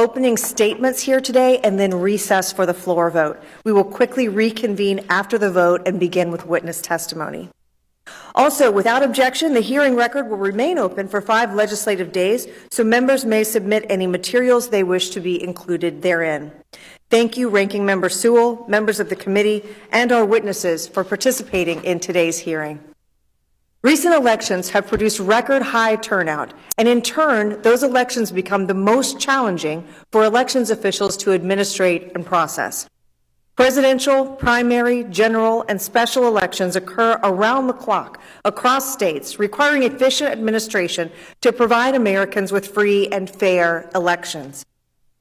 opening statements here today and then recess for the floor vote. We will quickly reconvene after the vote and begin with witness testimony. Also, without objection, the hearing record will remain open for 5 legislative days, so members may submit any materials they wish to be included therein. Thank you, Ranking Member Sewell, members of the committee, and our witnesses for participating in today's hearing. Recent elections have produced record high turnout, and in turn, those elections become the most challenging for elections officials to administrate and process. Presidential, primary, general, and special elections occur around the clock across states, requiring efficient administration to provide Americans with free and fair elections.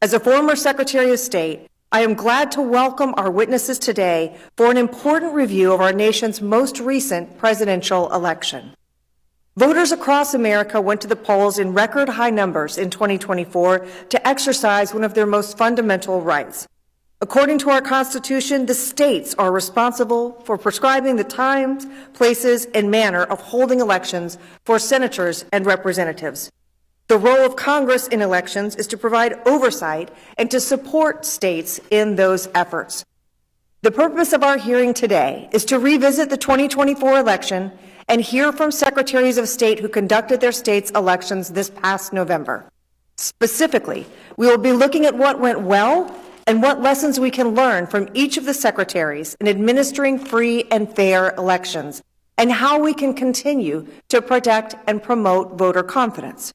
As a former Secretary of State, I am glad to welcome our witnesses today for an important review of our nation's most recent presidential election. Voters across America went to the polls in record high numbers in 2024 to exercise one of their most fundamental rights. According to our Constitution, the states are responsible for prescribing the times, places, and manner of holding elections for senators and representatives. The role of Congress in elections is to provide oversight and to support states in those efforts. The purpose of our hearing today is to revisit the 2024 election and hear from secretaries of state who conducted their states' elections this past November. Specifically, we will be looking at what went well and what lessons we can learn from each of the secretaries in administering free and fair elections, and how we can continue to protect and promote voter confidence.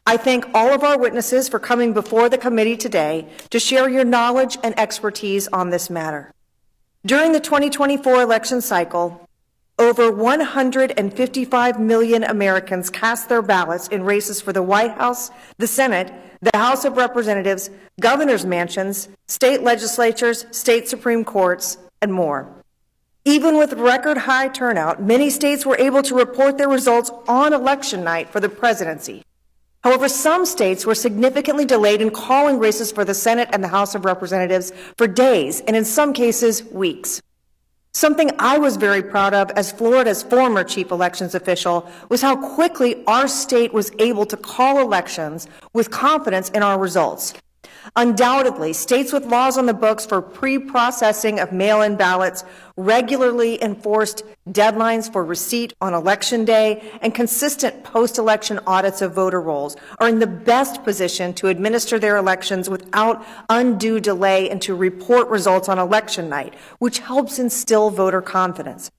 I thank all of our witnesses for coming before the committee today to share your knowledge and expertise on this matter. During the 2024 election cycle, over 155 million Americans cast their ballots in races for the White House, the Senate, the House of Representatives, governors' mansions, state legislatures, state Supreme Courts, and more. Even with record high turnout, many states were able to report their results on election night for the presidency. However, some states were significantly delayed in calling races for the Senate and the House of Representatives for days, and in some cases, weeks. Something I was very proud of as Florida's former chief elections official was how quickly our state was able to call elections with confidence in our results. Undoubtedly, states with laws on the books for pre-processing of mail-in ballots, regularly enforced deadlines for receipt on election day, and consistent post-election audits of voter rolls are in the best position to administer their elections without undue delay and to report results on election night, which helps instill voter confidence.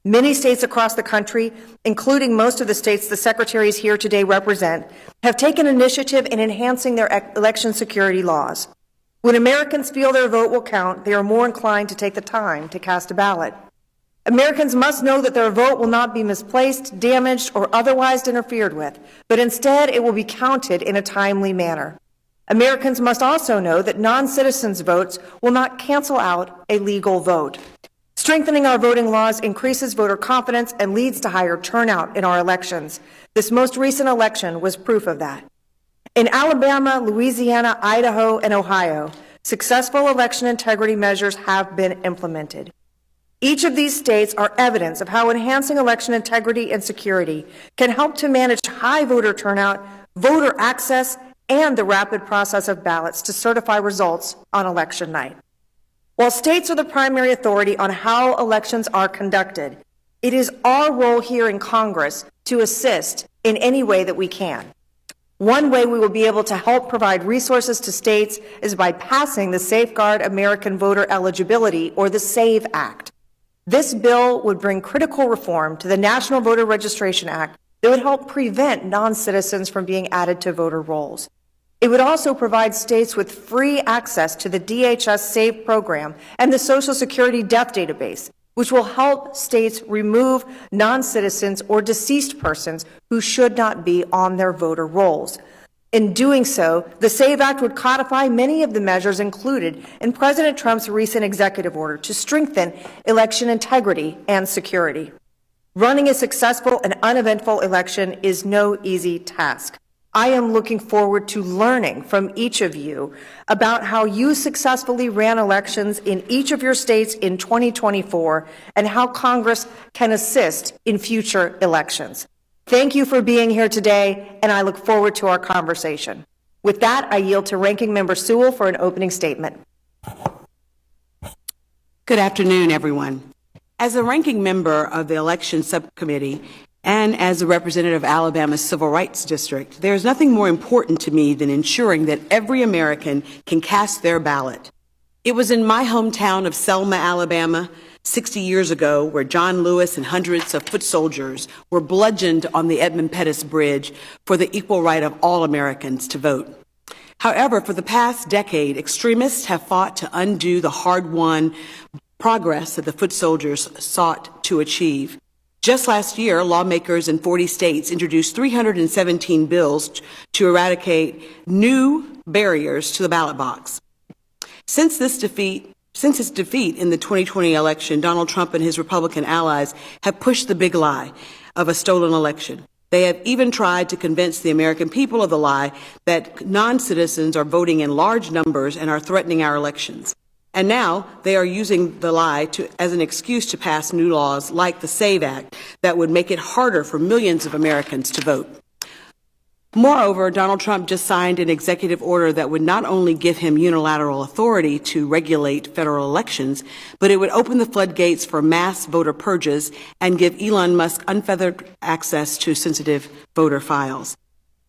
Many states across the country, including most of the states the secretaries here today represent, have taken initiative in enhancing their election security laws. When Americans feel their vote will count, they are more inclined to take the time to cast a ballot. Americans must know that their vote will not be misplaced, damaged, or otherwise interfered with, but instead it will be counted in a timely manner. Americans must also know that non-citizens' votes will not cancel out a legal vote. Strengthening our voting laws increases voter confidence and leads to higher turnout in our elections. This most recent election was proof of that. In Alabama, Louisiana, Idaho, and Ohio, successful election integrity measures have been implemented. Each of these states are evidence of how enhancing election integrity and security can help to manage high voter turnout, voter access, and the rapid process of ballots to certify results on election night. While states are the primary authority on how elections are conducted, it is our role here in Congress to assist in any way that we can. One way we will be able to help provide resources to states is by passing the Safeguard American Voter Eligibility, or the SAVE Act. This bill would bring critical reform to the National Voter Registration Act that would help prevent non-citizens from being added to voter rolls. It would also provide states with free access to the DHS SAVE program and the Social Security Death Database, which will help states remove non-citizens or deceased persons who should not be on their voter rolls. In doing so, the SAVE Act would codify many of the measures included in President Trump's recent executive order to strengthen election integrity and security. Running a successful and uneventful election is no easy task. I am looking forward to learning from each of you about how you successfully ran elections in each of your states in 2024 and how Congress can assist in future elections. Thank you for being here today, and I look forward to our conversation. With that, I yield to Ranking Member Sewell for an opening statement. Good afternoon, everyone. As a ranking member of the Election Subcommittee and as a representative of Alabama's Civil Rights District, there is nothing more important to me than ensuring that every American can cast their ballot. It was in my hometown of Selma, Alabama, 60 years ago, where John Lewis and hundreds of foot soldiers were bludgeoned on the Edmund Pettus Bridge for the equal right of all Americans to vote. However, for the past decade, extremists have fought to undo the hard-won progress that the foot soldiers sought to achieve. Just last year, lawmakers in 40 states introduced 317 bills to eradicate new barriers to the ballot box. Since his defeat in the 2020 election, Donald Trump and his Republican allies have pushed the big lie of a stolen election. They have even tried to convince the American people of the lie that non-citizens are voting in large numbers and are threatening our elections. And now they are using the lie as an excuse to pass new laws like the SAVE Act that would make it harder for millions of Americans to vote. Moreover, Donald Trump just signed an executive order that would not only give him unilateral authority to regulate federal elections, but it would open the floodgates for mass voter purges and give Elon Musk unfettered access to sensitive voter files.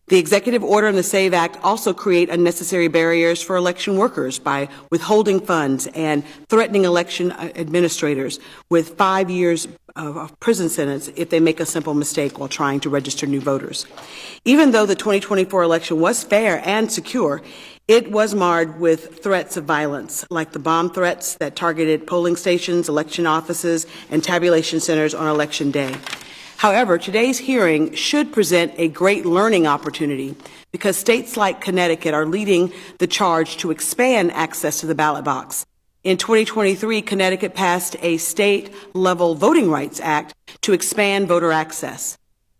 The executive order and the SAVE Act also create unnecessary barriers for election workers by withholding funds and threatening election administrators with 5 years of prison sentence if they make a simple mistake while trying to register new voters. Even though the 2024 election was fair and secure, it was marred with threats of violence, like the bomb threats that targeted polling stations, election offices, and tabulation centers on Election Day. However, today's hearing should present a great learning opportunity because states like Connecticut are leading the charge to expand access to the ballot box. In 2023, Connecticut passed a state-level Voting Rights Act to expand voter access.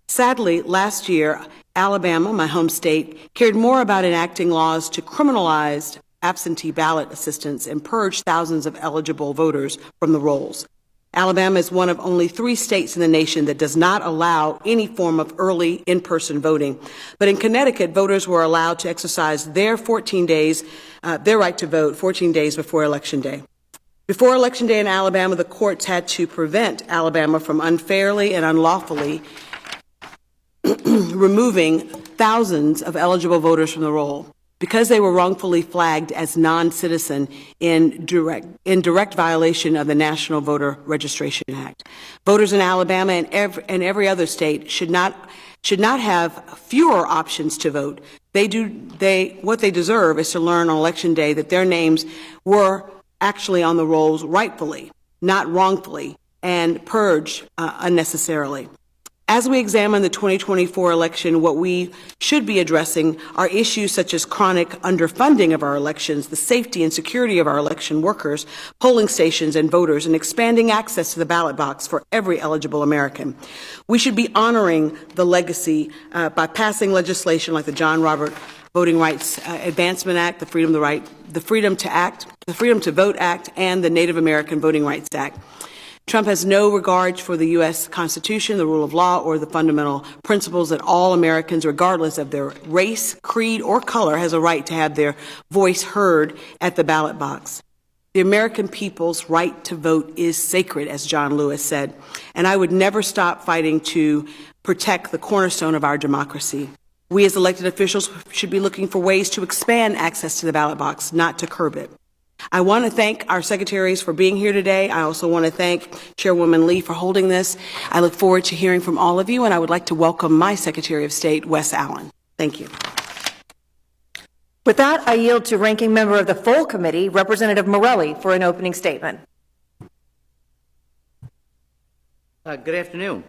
Sadly, last year, Alabama, my home state, cared more about enacting laws to criminalize absentee ballot assistance and purge thousands of eligible voters from the rolls. Alabama is one of only 3 states in the nation that does not allow any form of early in-person voting. But in Connecticut, voters were allowed to exercise their their right to vote 14 days before Election Day. Before Election Day in Alabama, the courts had to prevent Alabama from unfairly and unlawfully removing thousands of eligible voters from the roll because they were wrongfully flagged as non-citizen in direct violation of the National Voter Registration Act. Voters in Alabama and every other state should not have fewer options to vote. What they deserve is to learn on Election Day that their names were actually on the rolls rightfully, not wrongfully, and purged unnecessarily. As we examine the 2024 election, what we should be addressing are issues such as chronic underfunding of our elections, the safety and security of our election workers, polling stations and voters, and expanding access to the ballot box for every eligible American. We should be honoring the legacy by passing legislation like the John Roberts Voting Rights Advancement Act, the Freedom to Vote Act, and the Native American Voting Rights Act. Trump has no regard for the U.S. Constitution, the rule of law, or the fundamental principles that all Americans, regardless of their race, creed, or color, has a right to have their voice heard at the ballot box. The American people's right to vote is sacred, as John Lewis said, and I would never stop fighting to protect the cornerstone of our democracy. We as elected officials should be looking for ways to expand access to the ballot box, not to curb it. I want to thank our secretaries for being here today. I also want to thank Chairwoman Lee for holding this. I look forward to hearing from all of you, and I would like to welcome my Secretary of State, Wes Allen. Thank you. With that, I yield to Ranking Member of the full committee, Representative Morelli, for an opening statement. Good afternoon.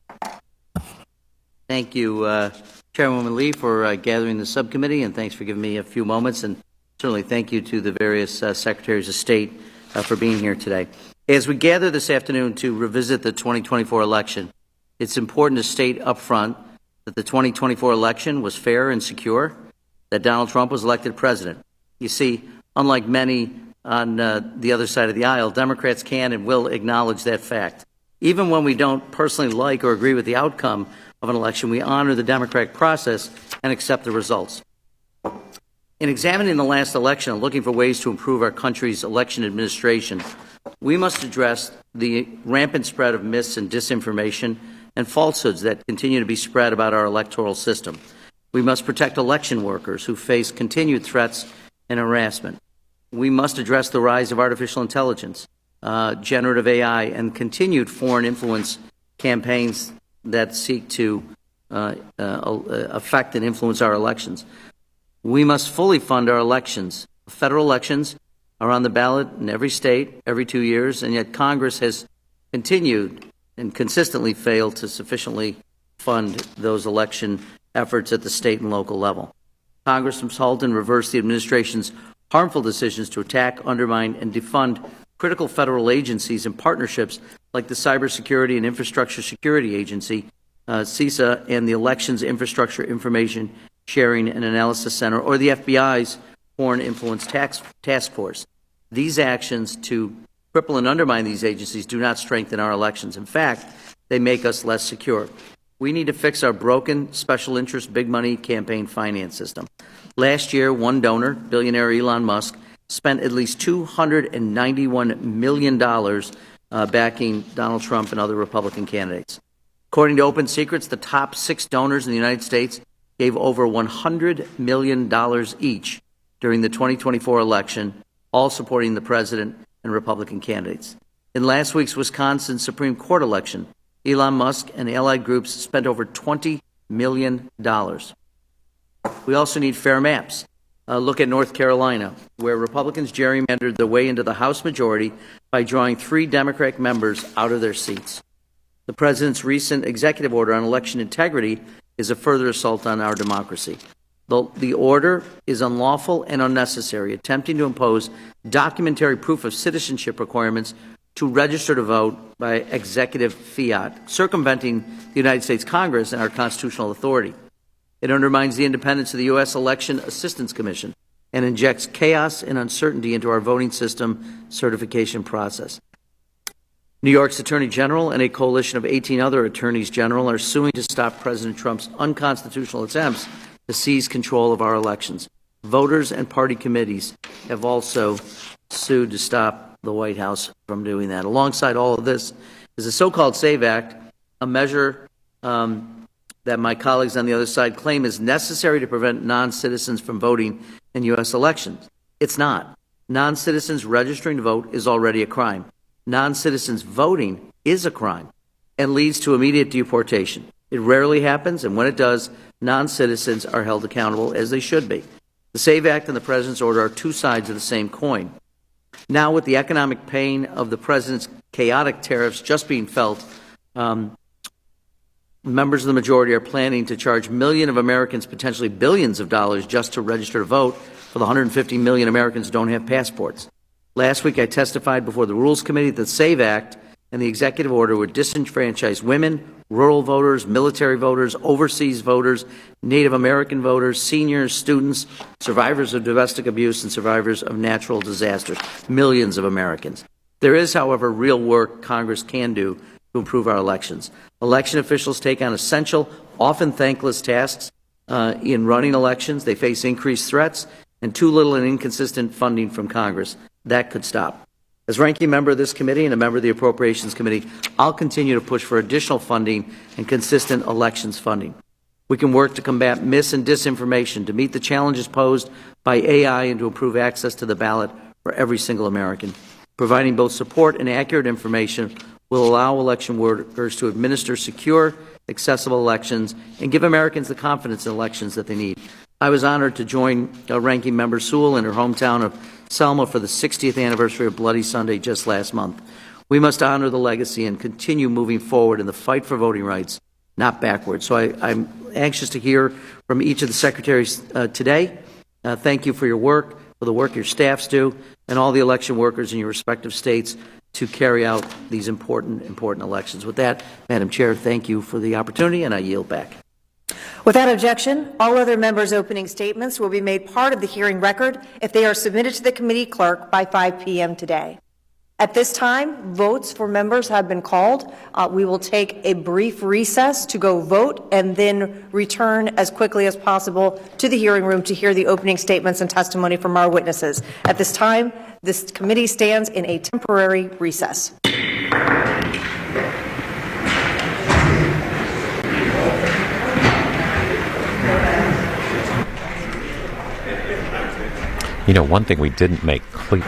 Thank you, Chairwoman Lee, for gathering the subcommittee, and thanks for giving me a few moments. And certainly thank you to the various Secretaries of State for being here today. As we gather this afternoon to revisit the 2024 election, it's important to state up front that the 2024 election was fair and secure, that Donald Trump was elected president. You see, unlike many on the other side of the aisle, Democrats can and will acknowledge that fact. Even when we don't personally like or agree with the outcome of an election, we honor the democratic process and accept the results. In examining the last election and looking for ways to improve our country's election administration, we must address the rampant spread of myths and disinformation and falsehoods that continue to be spread about our electoral system. We must protect election workers who face continued threats and harassment. We must address the rise of artificial intelligence, generative AI, and continued foreign influence campaigns that seek to affect and influence our elections. We must fully fund our elections. Federal elections are on the ballot in every state every 2 years, and yet Congress has continued and consistently failed to sufficiently fund those election efforts at the state and local level. Congress must halt and reverse the administration's harmful decisions to attack, undermine, and defund critical federal agencies and partnerships like the Cybersecurity and Infrastructure Security Agency, CISA, and the Elections Infrastructure Information Sharing and Analysis Center, or the FBI's Foreign Influence Task Force. These actions to cripple and undermine these agencies do not strengthen our elections. In fact, they make us less secure. We need to fix our broken special interest big money campaign finance system. Last year, one donor, billionaire Elon Musk, spent at least $291 million backing Donald Trump and other Republican candidates. According to Open Secrets, the top 6 donors in the United States gave over $100 million each during the 2024 election, all supporting the president and Republican candidates. In last week's Wisconsin Supreme Court election, Elon Musk and allied groups spent over $20 million. We also need fair maps. Look at North Carolina, where Republicans gerrymandered their way into the House majority by drawing 3 Democratic members out of their seats. The president's recent executive order on election integrity is a further assault on our democracy. The order is unlawful and unnecessary, attempting to impose documentary proof of citizenship requirements to register to vote by executive fiat, circumventing the United States Congress and our constitutional authority. It undermines the independence of the U.S. Election Assistance Commission and injects chaos and uncertainty into our voting system certification process. New York's Attorney General and a coalition of 18 other attorneys general are suing to stop President Trump's unconstitutional attempts to seize control of our elections. Voters and party committees have also sued to stop the White House from doing that. Alongside all of this is the so-called SAVE Act, a measure that my colleagues on the other side claim is necessary to prevent non-citizens from voting in U.S. elections. It's not. Non-citizens registering to vote is already a crime. Non-citizens voting is a crime and leads to immediate deportation. It rarely happens, and when it does, non-citizens are held accountable, as they should be. The SAVE Act and the President's order are 2 sides of the same coin. Now, with the economic pain of the President's chaotic tariffs just being felt, members of the majority are planning to charge millions of Americans potentially billions of dollars just to register to vote for the 150 million Americans who don't have passports. Last week, I testified before the Rules Committee that the SAVE Act and the executive order would disenfranchise women, rural voters, military voters, overseas voters, Native American voters, seniors, students, survivors of domestic abuse, and survivors of natural disasters, millions of Americans. There is, however, real work Congress can do to improve our elections. Election officials take on essential, often thankless tasks in running elections. They face increased threats and too little and inconsistent funding from Congress. That could stop. As ranking member of this committee and a member of the Appropriations Committee, I'll continue to push for additional funding and consistent elections funding. We can work to combat mis- and disinformation, to meet the challenges posed by AI, and to improve access to the ballot for every single American. Providing both support and accurate information will allow election workers to administer secure, accessible elections and give Americans the confidence in elections that they need. I was honored to join Ranking Member Sewell in her hometown of Selma for the 60th anniversary of Bloody Sunday just last month. We must honor the legacy and continue moving forward in the fight for voting rights, not backwards. So I'm anxious to hear from each of the secretaries today. Thank you for your work, for the work your staffs do, and all the election workers in your respective states to carry out these important elections. With that, Madam Chair, thank you for the opportunity, and I yield back. Without objection, all other members' opening statements will be made part of the hearing record if they are submitted to the committee clerk by 5 p.m. today. At this time, votes for members have been called. We will take a brief recess to go vote and then return as quickly as possible to the hearing room to hear the opening statements and testimony from our witnesses. At this time, this committee stands in a temporary recess. You know, one thing we didn't make clear.